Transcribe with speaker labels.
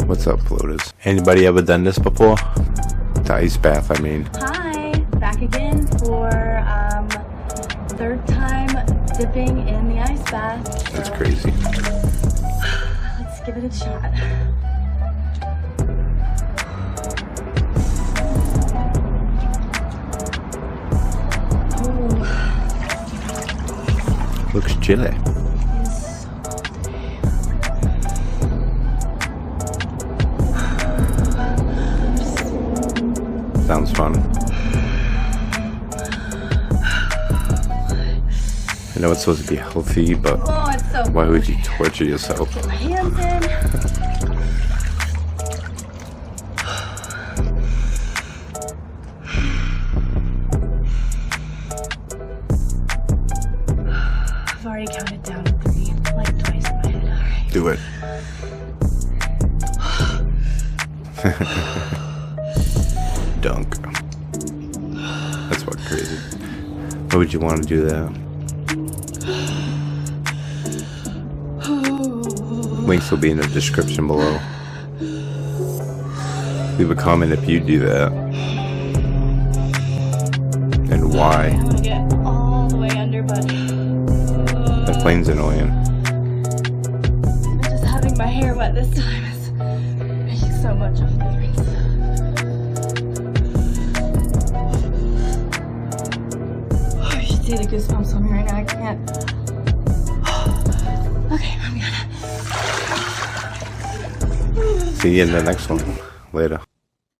Speaker 1: What's up, floaters? Anybody ever done this before? The ice bath, I mean.
Speaker 2: Hi, back again for third time dipping in the ice bath.
Speaker 1: That's crazy.
Speaker 2: Let's give it a shot. Oh.
Speaker 1: Looks chilly. Sounds fun. I know it's supposed to be healthy, but why would you torture yourself?
Speaker 2: Get my hands in. I've already counted down to 3, like twice in my head. All right.
Speaker 1: Do it. Dunk. That's what crazy. Why would you want to do that? Links will be in the description below. Leave a comment if you do that. And why.
Speaker 2: I want to get all the way under, but
Speaker 1: That plane's annoying.
Speaker 2: just having my hair wet this time is making so much of a difference. Oh, you should see the goosebumps on me right now. I can't. Okay, I'm good.
Speaker 1: See you in the next one. Later.